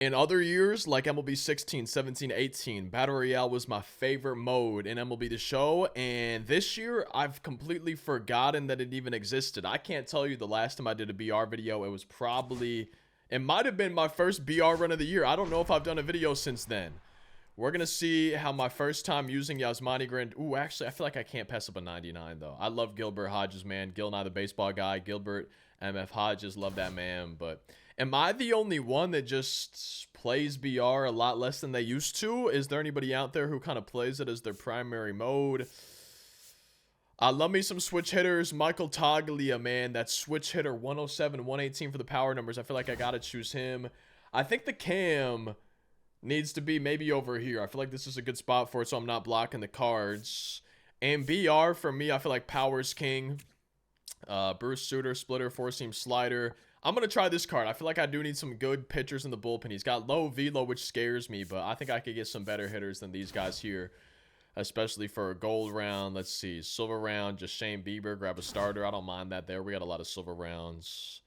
In other years, like MLB 16, 17, 18, Battle Royale was my favorite mode in MLB The Show. And this year, I've completely forgotten that it even existed. I can't tell you the last time I did a BR video. It was probably, it might have been my first BR run of the year. I don't know if I've done a video since then. We're going to see how my first time using Yasmani Grand. Ooh, actually, I feel like I can't pass up a 99, though. I love Gilbert Hodges, man. Gil and I, the baseball guy. Gilbert MF Hodges, love that man. But am I the only one that just plays BR a lot less than they used to? Is there anybody out there who kind of plays it as their primary mode? I love me some switch hitters. Michael Toglia, man. That switch hitter, 107, 118 for the power numbers. I feel like I got to choose him. I think the cam needs to be maybe over here. I feel like this is a good spot for it, so I'm not blocking the cards. And BR, for me, I feel like power's king. Bruce Sutter, splitter, four-seam slider. I'm going to try this card. I feel like I do need some good pitchers in the bullpen. He's got low velo, which scares me, but I think I could get some better hitters than these guys here, especially for a gold round. Let's see. Silver round, just Shane Bieber. Grab a starter. I don't mind that there. We got a lot of silver rounds.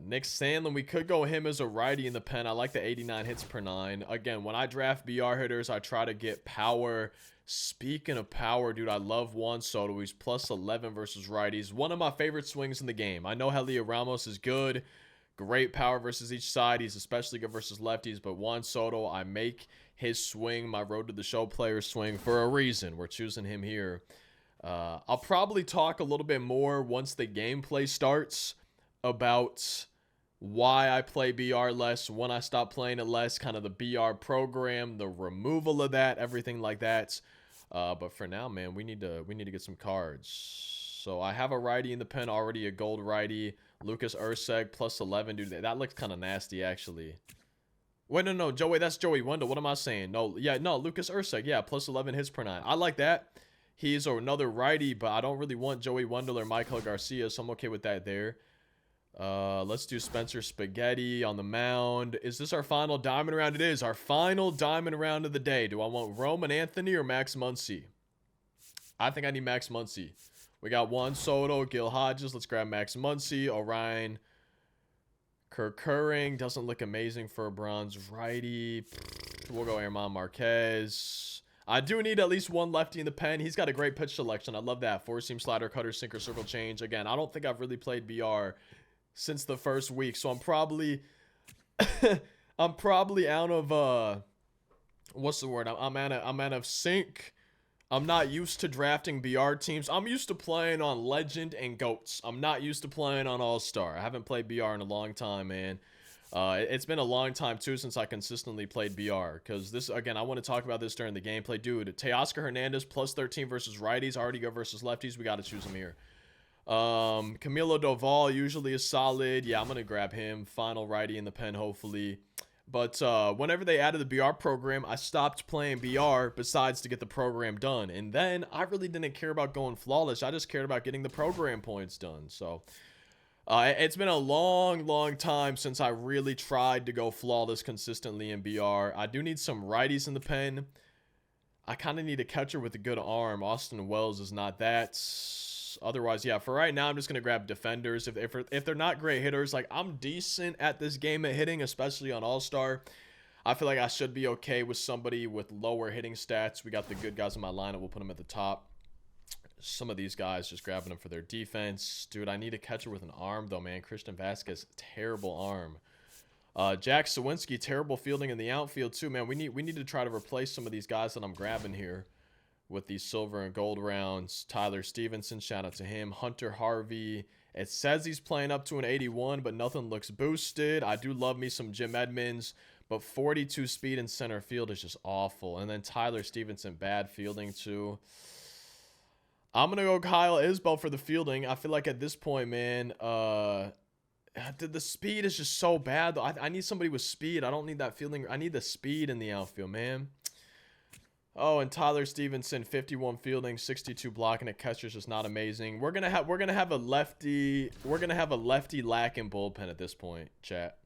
Nick Sandlin, we could go him as a righty in the pen. I like the 89 hits per 9. Again, when I draft BR hitters, I try to get power. Speaking of power, dude, I love Juan Soto. He's plus 11 versus righties. One of my favorite swings in the game. I know Helio Ramos is good. Great power versus each side. He's especially good versus lefties. But Juan Soto, I make his swing my road to the show player swing for a reason. We're choosing him here. I'll probably talk a little bit more once the gameplay starts about why I play BR less, when I stop playing it less, kind of the BR program, the removal of that, everything like that. But for now, man, we need to get some cards. So I have a righty in the pen already, a gold righty. Lucas Urseg plus 11, dude. That looks kind of nasty, actually. Wait, no, Joey, that's Joey Wendell. What am I saying? No, yeah, no, Lucas Urseg, yeah, plus 11 hits per 9. I like that. He's another righty, but I don't really want Joey Wendell or Michael Garcia, so I'm okay with that there. Let's do Spencer Spaghetti on the mound. Is this our final diamond round? It is our final diamond round of the day. Do I want Roman Anthony or Max Muncy? I think I need Max Muncy. We got Juan Soto, Gil Hodges. Let's grab Max Muncy. Orion Kerkering doesn't look amazing for a bronze righty. We'll go Herman Marquez. I do need at least one lefty in the pen. He's got a great pitch selection. I love that. Four-seam slider, cutter, sinker, circle change. Again, I don't think I've really played BR since the first week, so I'm probably out of what's the word? I'm out of sync. I'm not used to drafting BR teams. I'm used to playing on Legend and Goats. I'm not used to playing on All-Star. I haven't played BR in a long time, man. It's been a long time too since I consistently played BR, because this, again, I want to talk about this during the gameplay. Dude, Teoscar Hernandez plus 13 versus righties, already go versus lefties. We got to choose him here. Camilo Doval usually is solid. Yeah, I'm gonna grab him. Final righty in the pen, hopefully. But whenever they added the BR program, I stopped playing BR besides to get the program done. And then I really didn't care about going flawless. I just cared about getting the program points done. So it's been a long time since I really tried to go flawless consistently in BR. I do need some righties in the pen. I kind of need a catcher with a good arm. Austin Wells is not that. Otherwise, yeah, for right now, I'm just going to grab defenders. If they're not great hitters, like, I'm decent at this game at hitting, especially on All-Star. I feel like I should be okay with somebody with lower hitting stats. We got the good guys in my lineup. We'll put them at the top. Some of these guys, just grabbing them for their defense. Dude, I need a catcher with an arm, though, man. Christian Vasquez, terrible arm. Jack Sawinski, terrible fielding in the outfield, too, man. We need to try to replace some of these guys that I'm grabbing here with these silver and gold rounds. Tyler Stevenson, shout out to him. Hunter Harvey. It says he's playing up to an 81, but nothing looks boosted. I do love me some Jim Edmonds, but 42 speed in center field is just awful. And then Tyler Stevenson, bad fielding too. I'm going to go Kyle Isbell for the fielding. I feel like at this point, man, the speed is just so bad. I need somebody with speed. I don't need that fielding. I need the speed in the outfield, man. Oh, and Tyler Stevenson, 51 fielding, 62 blocking. A catcher's just not amazing. We're gonna have a lefty. We're gonna have a lefty lacking bullpen at this point, chat.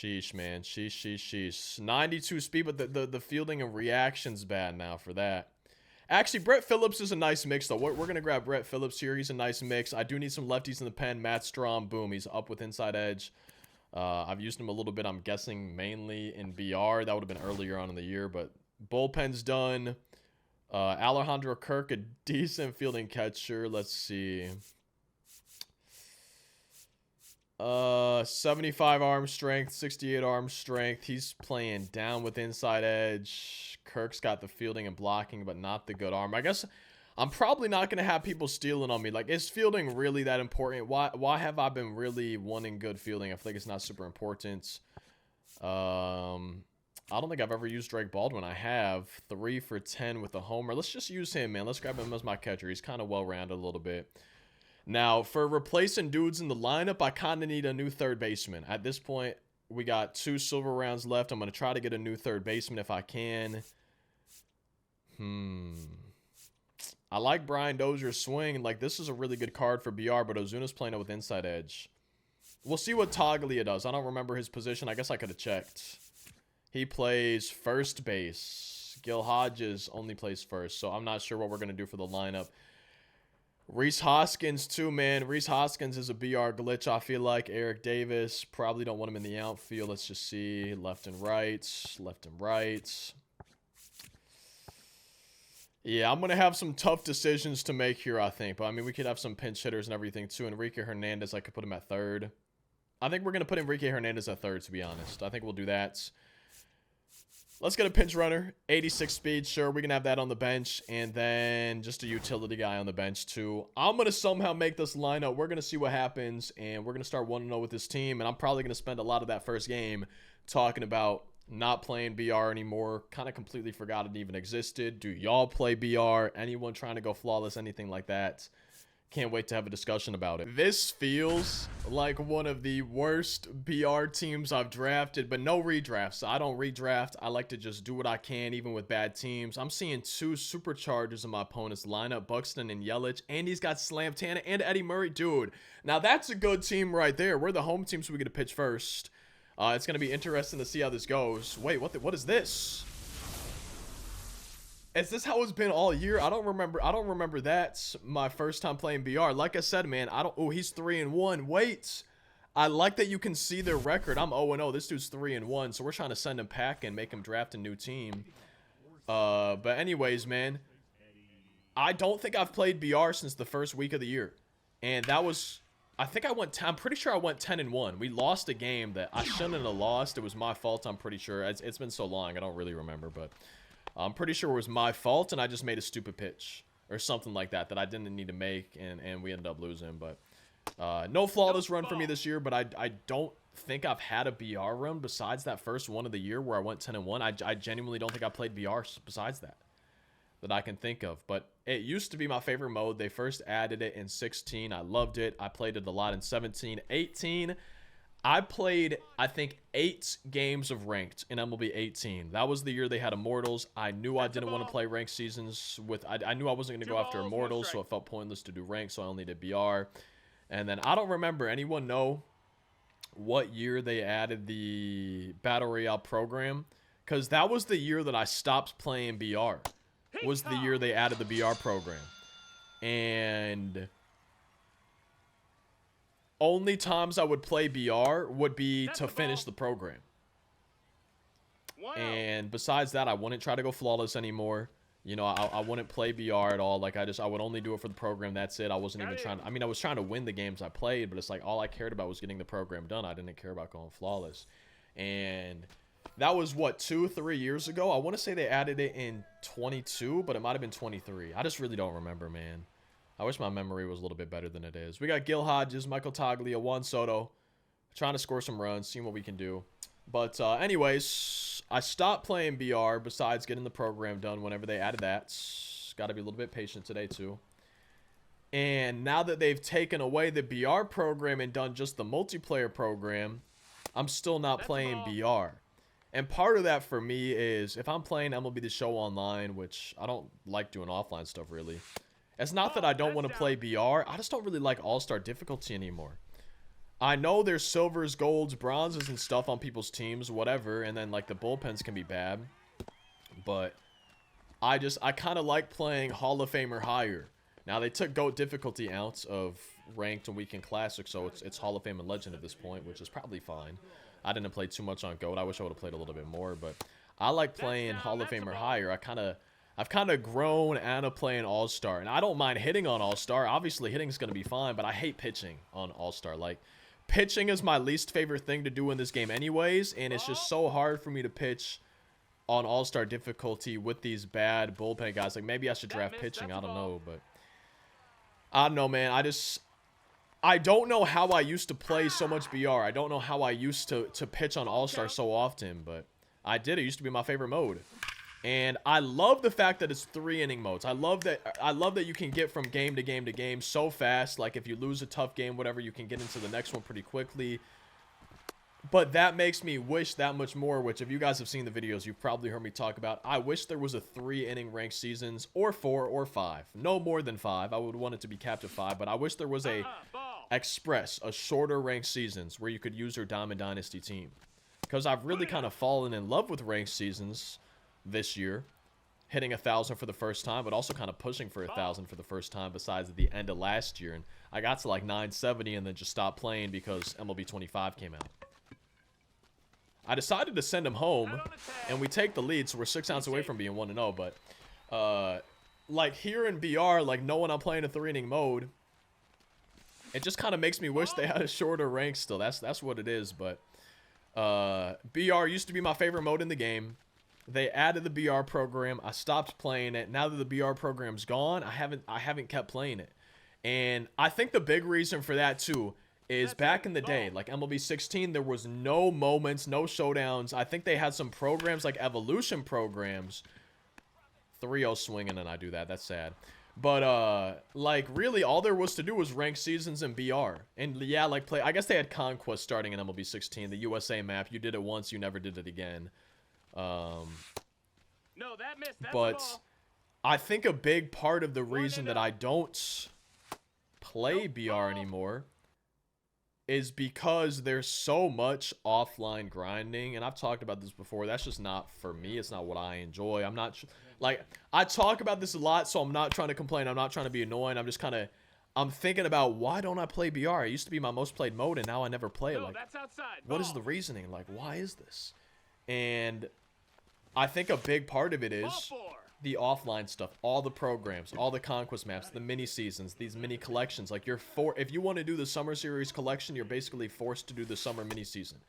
Sheesh, man. Sheesh. 92 speed, but the fielding and reaction's bad now for that. Actually, Brett Phillips is a nice mix, though. We're going to grab Brett Phillips here. He's a nice mix. I do need some lefties in the pen. Matt Strom, boom. He's up with inside edge. I've used him a little bit, I'm guessing mainly in BR. That would have been earlier on in the year, but bullpen's done. Alejandro Kirk, a decent fielding catcher. Let's see. 75 arm strength, 68 arm strength. He's playing down with inside edge. Kirk's got the fielding and blocking, but not the good arm. I guess I'm probably not going to have people stealing on me. Like, is fielding really that important? Why have I been really wanting good fielding? I feel like it's not super important. I don't think I've ever used Drake Baldwin. I have 3 for 10 with a homer. Let's just use him, man. Let's grab him as my catcher. He's kind of well-rounded a little bit. Now, for replacing dudes in the lineup, I kind of need a new third baseman. At this point, we got 2 silver rounds left. I'm going to try to get a new third baseman if I can. I like Brian Dozier's swing. Like, this is a really good card for BR, but Ozuna's playing it with inside edge. We'll see what Toglia does. I don't remember his position. I guess I could have checked. He plays first base. Gil Hodges only plays first, so I'm not sure what we're going to do for the lineup. Rhys Hoskins, too, man. Rhys Hoskins is a BR glitch, I feel like. Eric Davis, probably don't want him in the outfield. Let's just see. Left and right. Left and right. Yeah, I'm going to have some tough decisions to make here, I think. But, I mean, we could have some pinch hitters and everything, too. Enrique Hernandez, I could put him at third. I think we're going to put Enrique Hernandez at third, to be honest. I think we'll do that. Let's get a pinch runner. 86 speed, sure. We can have that on the bench. And then just a utility guy on the bench, too. I'm going to somehow make this lineup. We're going to see what happens. And we're going to start 1-0 with this team. And I'm probably going to spend a lot of that first game talking about not playing BR anymore. Kind of completely forgot it even existed. Do y'all play BR? Anyone trying to go flawless? Anything like that? Can't wait to have a discussion about it. This feels like one of the worst BR teams I've drafted, but no redrafts. I don't redraft. I like to just do what I can, even with bad teams. I'm seeing 2 superchargers in my opponent's lineup, Buxton and Yelich, and he's got Slam Tana and Eddie Murray. Dude, now that's a good team right there. We're the home team, so we get to pitch first. It's going to be interesting to see how this goes. Wait, what is this? Is this how it's been all year? I don't remember that's my first time playing BR. Like I said, man, oh, he's 3-1. Wait. I like that you can see their record. I'm 0-0. This dude's 3-1. So we're trying to send him packing and make him draft a new team. But anyways, man, I don't think I've played BR since the first week of the year. And that was, I'm pretty sure I went 10-1. We lost a game that I shouldn't have lost. It was my fault, I'm pretty sure. It's been so long, I don't really remember, but I'm pretty sure it was my fault, and I just made a stupid pitch or something like that I didn't need to make, and we ended up losing. But no flawless run for me this year, but I don't think I've had a BR run besides that first one of the year where I went 10-1. I genuinely don't think I played BR besides that I can think of. But it used to be my favorite mode. They first added it in 16. I loved it. I played it a lot in 17. 18, I played, I think, 8 games of ranked in MLB 18. That was the year they had Immortals. I knew I didn't want to play ranked seasons with, I knew I wasn't going to go after Immortals, so it felt pointless to do ranked, so I only did BR. And then I don't remember, anyone know what year they added the Battle Royale program? Because that was the year that I stopped playing BR. Was the year they added the BR program. And only times I would play BR would be to finish the program. Wow. And besides that, I wouldn't try to go flawless anymore. You know, I wouldn't play BR at all. Like, I would only do it for the program. That's it. I wasn't even trying to, I mean, I was trying to win the games I played, but it's like all I cared about was getting the program done. I didn't care about going flawless. And that was, what, 2-3 years ago? I want to say they added it in 22, but it might have been 23. I just really don't remember, man. I wish my memory was a little bit better than it is. We got Gil Hodges, Michael Toglia, Juan Soto. Trying to score some runs, seeing what we can do. But anyways, I stopped playing BR besides getting the program done whenever they added that. Got to be a little bit patient today, too. And now that they've taken away the BR program and done just the multiplayer program, I'm still not playing BR. And part of that for me is if I'm playing MLB The Show online, which I don't like doing offline stuff really. It's not that I don't want to play BR. I just don't really like all-star difficulty anymore. I know there's silvers, golds, bronzes, and stuff on people's teams, whatever. And then, like, the bullpens can be bad. But I kind of like playing Hall of Fame or higher. Now, they took GOAT difficulty out of ranked and weekend classic, so it's Hall of Fame and Legend at this point, which is probably fine. I didn't play too much on GOAT. I wish I would have played a little bit more, but I like playing Hall of Fame or higher. I've kind of grown out of playing All-Star, and I don't mind hitting on All-Star. Obviously, hitting is going to be fine, but I hate pitching on All-Star. Like, pitching is my least favorite thing to do in this game anyways, and it's just so hard for me to pitch on All-Star difficulty with these bad bullpen guys. Like, maybe I should draft pitching. I don't know, but I don't know, man. I don't know how I used to play so much BR. I don't know how I used to pitch on All-Star so often, but I did. It used to be my favorite mode. And I love the fact that it's 3-inning modes. I love that you can get from game to game to game so fast. Like, if you lose a tough game, whatever, you can get into the next one pretty quickly. But that makes me wish that much more, which if you guys have seen the videos, you've probably heard me talk about. I wish there was a 3-inning ranked seasons, or 4 or 5. No more than 5. I would want it to be capped at 5, but I wish there was a a shorter ranked seasons where you could use your Diamond Dynasty team. Because I've really kind of fallen in love with ranked seasons this year, hitting 1,000 for the first time, but also kind of pushing for 1,000 for the first time besides at the end of last year. And I got to like 970 and then just stopped playing because MLB 25 came out. I decided to send him home, and we take the lead, so we're 6 outs away from being 1-0. But like here in BR, like knowing I'm playing a 3-inning mode, it just kind of makes me wish they had a shorter rank still. That's what it is. But BR used to be my favorite mode in the game. They added the BR program. I stopped playing it. Now that the BR program's gone, I haven't kept playing it. And I think the big reason for that too is back in the day, like MLB 16, there was no moments, no showdowns. I think they had some programs like evolution programs. 3-0 swinging and I do that. That's sad. But like really all there was to do was rank seasons in BR. And yeah, like I guess they had Conquest starting in MLB 16, the USA map. You did it once, you never did it again. No, that missed. That's but I think a big part of the reason that I don't play BR anymore is because there's so much offline grinding, and I've talked about this before. That's just not for me. It's not what I enjoy. I'm not like I talk about this a lot, so I'm not trying to complain. I'm not trying to be annoying. I'm just kind of thinking about why don't I play BR? It used to be my most played mode, and now I never play it. Like, that's outside. What is the reasoning? Like, why is this? And I think a big part of it is the offline stuff, all the programs, all the conquest maps, the mini seasons, these mini collections. Like if you want to do the summer series collection, you're basically forced to do the summer mini season.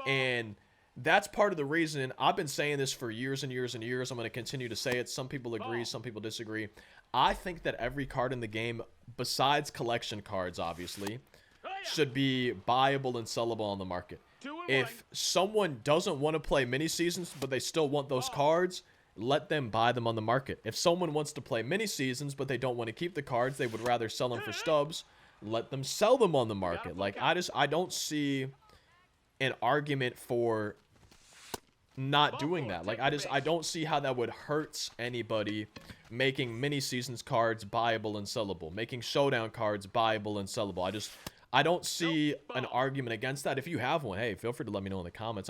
And that's part of the reason. I've been saying this for years and years and years. I'm going to continue to say it. Some people agree, some people disagree. I think that every card in the game, besides collection cards, obviously, should be buyable and sellable on the market. If someone doesn't want to play mini seasons, but they still want those cards, let them buy them on the market. If someone wants to play mini seasons, but they don't want to keep the cards, they would rather sell them for stubs, let them sell them on the market. Like, I don't see an argument for not doing that. Like, I don't see how that would hurt anybody making mini seasons cards buyable and sellable, making showdown cards buyable and sellable. I don't see an argument against that. If you have one, hey, feel free to let me know in the comments.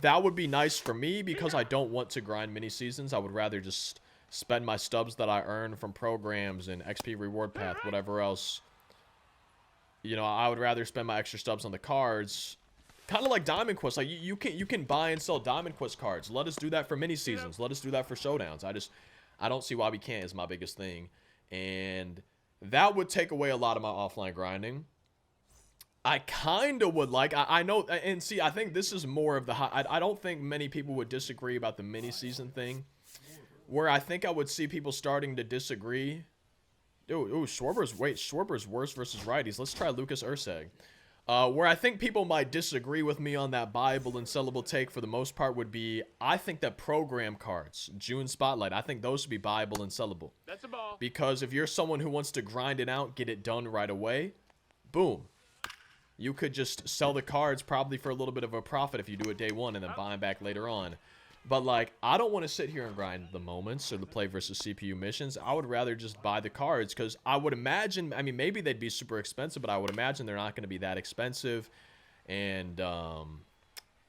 That would be nice for me because I don't want to grind mini seasons. I would rather just spend my stubs that I earn from programs and XP reward path, whatever else. You know, I would rather spend my extra stubs on the cards. Kind of like Diamond Quest. Like you can buy and sell Diamond Quest cards. Let us do that for mini seasons. Let us do that for showdowns. I don't see why we can't is my biggest thing. And that would take away a lot of my offline grinding. I kind of would like, I know, and see, I think this is more of the, I don't think many people would disagree about the mini season thing. Where I think I would see people starting to disagree. Ooh, Schwarber's worse versus righties. Let's try Lucas Urseg. Where I think people might disagree with me on that buyable and sellable take for the most part would be, I think that program cards, June Spotlight, I think those should be buyable and sellable. That's a ball. Because if you're someone who wants to grind it out, get it done right away, boom. You could just sell the cards probably for a little bit of a profit if you do it day one and then buy them back later on. But, like, I don't want to sit here and grind the moments or the play versus CPU missions. I would rather just buy the cards because I would imagine, I mean, maybe they'd be super expensive, but I would imagine they're not going to be that expensive. And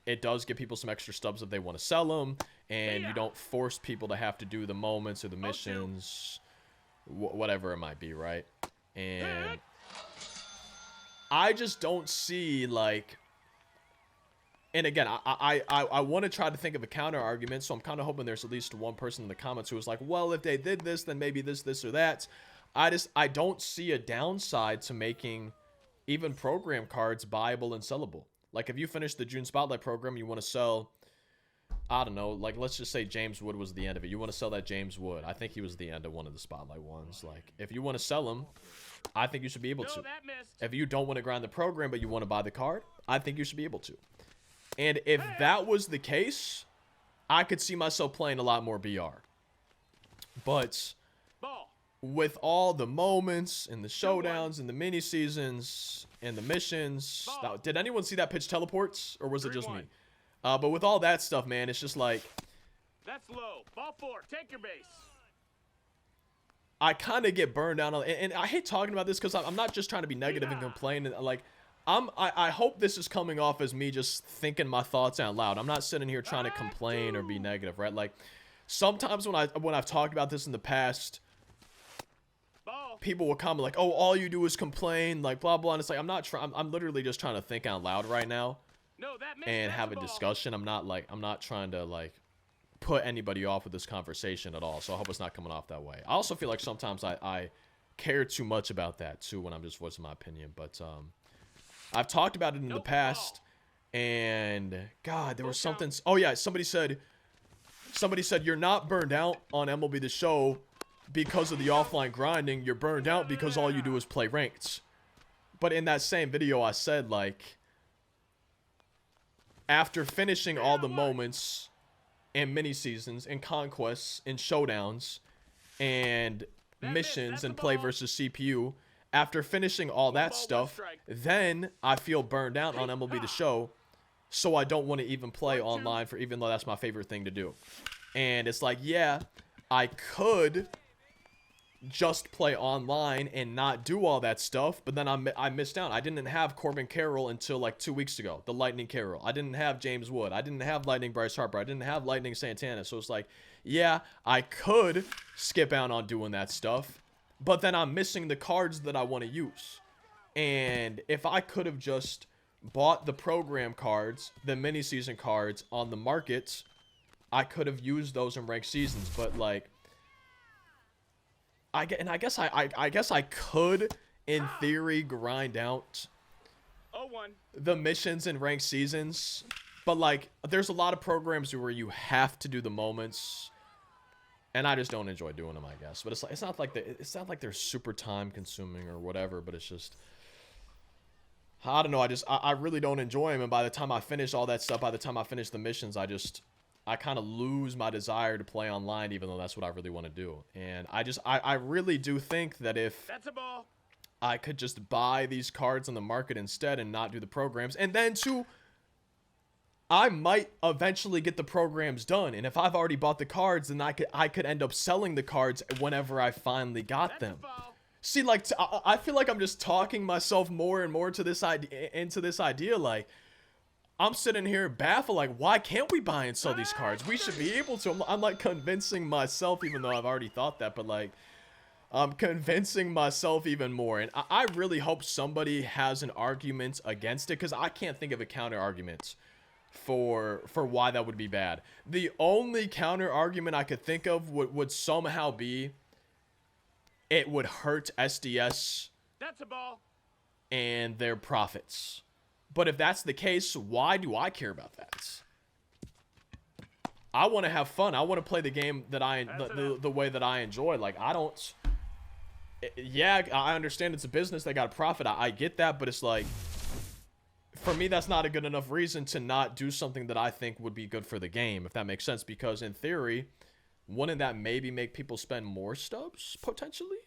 it does give people some extra stubs if they want to sell them. And you don't force people to have to do the moments or the missions, whatever it might be, right? And I just don't see, like, and again, I want to try to think of a counter argument, so I'm kind of hoping there's at least one person in the comments who was like, well, if they did this, then maybe this, or that. I don't see a downside to making even program cards buyable and sellable. Like, if you finish the June Spotlight program, you want to sell, I don't know, like, let's just say James Wood was the end of it. You want to sell that James Wood. I think he was the end of one of the Spotlight ones. Like, if you want to sell him, I think you should be able to. If you don't want to grind the program, but you want to buy the card, I think you should be able to. And if that was the case, I could see myself playing a lot more BR. But with all the moments and the showdowns and the mini seasons and the missions, now, did anyone see that pitch teleports, or was it just me? But with all that stuff, man, it's just like, that's low. Ball 4, take your base. I kind of get burned out on, and I hate talking about this because I'm not just trying to be negative and complain. Like, I hope this is coming off as me just thinking my thoughts out loud. I'm not sitting here trying to complain or be negative, right? Like, sometimes when I've talked about this in the past, people will comment like, "Oh, all you do is complain," like blah blah. And it's like, I'm literally just trying to think out loud right now and have a discussion. I'm not trying to like put anybody off with this conversation at all. So I hope it's not coming off that way. I also feel like sometimes I care too much about that too when I'm just voicing my opinion, but I've talked about it in the past, and God, there was something. Oh yeah, somebody said you're not burned out on MLB The Show because of the offline grinding. You're burned out because all you do is play ranked. But in that same video, I said, like, after finishing all the moments and mini seasons and conquests and showdowns and missions and play versus CPU. After finishing all that stuff, then I feel burned out on MLB The Show, so I don't want to even play online, for even though that's my favorite thing to do. And it's like, yeah, I could just play online and not do all that stuff, but then I missed out. I didn't have Corbin Carroll until like 2 weeks ago, the Lightning Carroll. I didn't have James Wood. I didn't have Lightning Bryce Harper. I didn't have Lightning Santana. So it's like, yeah, I could skip out on doing that stuff, but then I'm missing the cards that I want to use. And if I could have just bought the program cards, the mini season cards on the market, I could have used those in ranked seasons. But like, I guess I could, in theory, grind out the missions in ranked seasons. But like, there's a lot of programs where you have to do the moments, and I just don't enjoy doing them, I guess. But it's not like they're super time consuming or whatever. But it's just, I don't know. I really don't enjoy them. And by the time I finish all that stuff, by the time I finish the missions, I kind of lose my desire to play online, even though that's what I really want to do. And I really do think that if I could just buy these cards on the market instead and not do the programs, and then too, I might eventually get the programs done. And if I've already bought the cards, then I could end up selling the cards whenever I finally got them. See, like, I feel like I'm just talking myself more and more to this idea. Like, I'm sitting here baffled, like, why can't we buy and sell these cards? We should be able to. I'm like convincing myself, even though I've already thought that, but like, I'm convincing myself even more. And I really hope somebody has an argument against it, because I can't think of a counter argument for why that would be bad. The only counter argument I could think of would somehow be it would hurt SDS and their profits. But if that's the case, why do I care about that? I want to have fun. I want to play the game that the way that I enjoy. Like, I don't. Yeah, I understand it's a business. They got a profit. I get that, but it's like, for me, that's not a good enough reason to not do something that I think would be good for the game, if that makes sense. Because in theory, wouldn't that maybe make people spend more stubs potentially?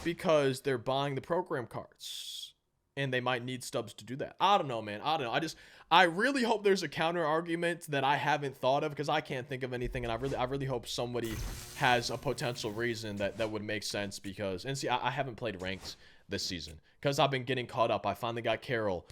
Because they're buying the program cards, and they might need stubs to do that. I don't know, man. I don't know. I really hope there's a counter argument that I haven't thought of, because I can't think of anything, and I really hope somebody has a potential reason that would make sense. Because, and see, I haven't played ranked this season because I've been getting caught up. I finally got Carroll,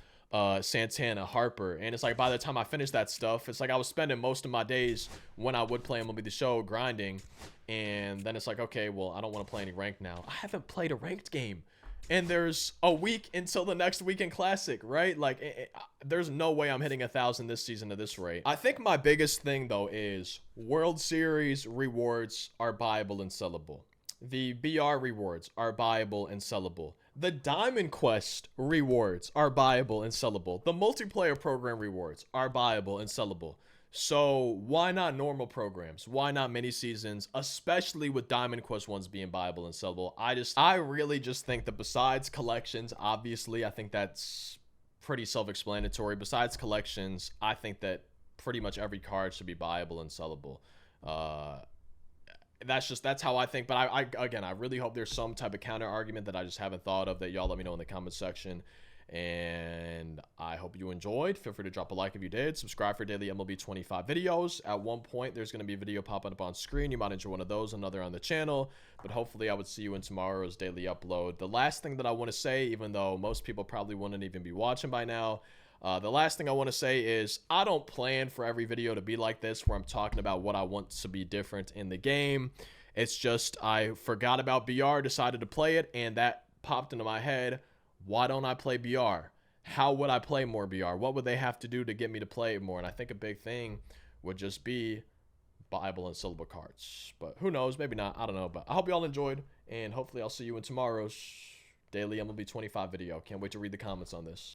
Santana, Harper, and it's like, by the time I finished that stuff, it's like I was spending most of my days when I would play MLB The Show grinding, and then it's like, okay, well, I don't want to play any ranked now. I haven't played a ranked game and there's a week until the next weekend classic, right? Like, there's no way I'm hitting 1,000 this season at this rate. I think my biggest thing though is World Series rewards are buyable and sellable. The BR rewards are buyable and sellable. The Diamond Quest rewards are buyable and sellable. The multiplayer program rewards are buyable and sellable. So why not normal programs? Why not mini seasons, especially with Diamond Quest ones being buyable and sellable? I really just think that besides collections, obviously, I think that's pretty self-explanatory. Besides collections, I think that pretty much every card should be buyable and sellable. That's how I think. But I again, I really hope there's some type of counter argument that I just haven't thought of that y'all let me know in the comment section. And I hope you enjoyed. Feel free to drop a like if you did. Subscribe for daily MLB 25 videos. At one point, there's going to be a video popping up on screen. You might enjoy one of those, another on the channel. But hopefully, I would see you in tomorrow's daily upload. The last thing that I want to say, even though most people probably wouldn't even be watching by now, the last thing I want to say is I don't plan for every video to be like this where I'm talking about what I want to be different in the game. It's just I forgot about BR, decided to play it, and that popped into my head. Why don't I play BR? How would I play more BR? What would they have to do to get me to play it more? And I think a big thing would just be buyable and sellable cards. But who knows? Maybe not. I don't know. But I hope you all enjoyed, and hopefully I'll see you in tomorrow's daily MLB 25 video. Can't wait to read the comments on this.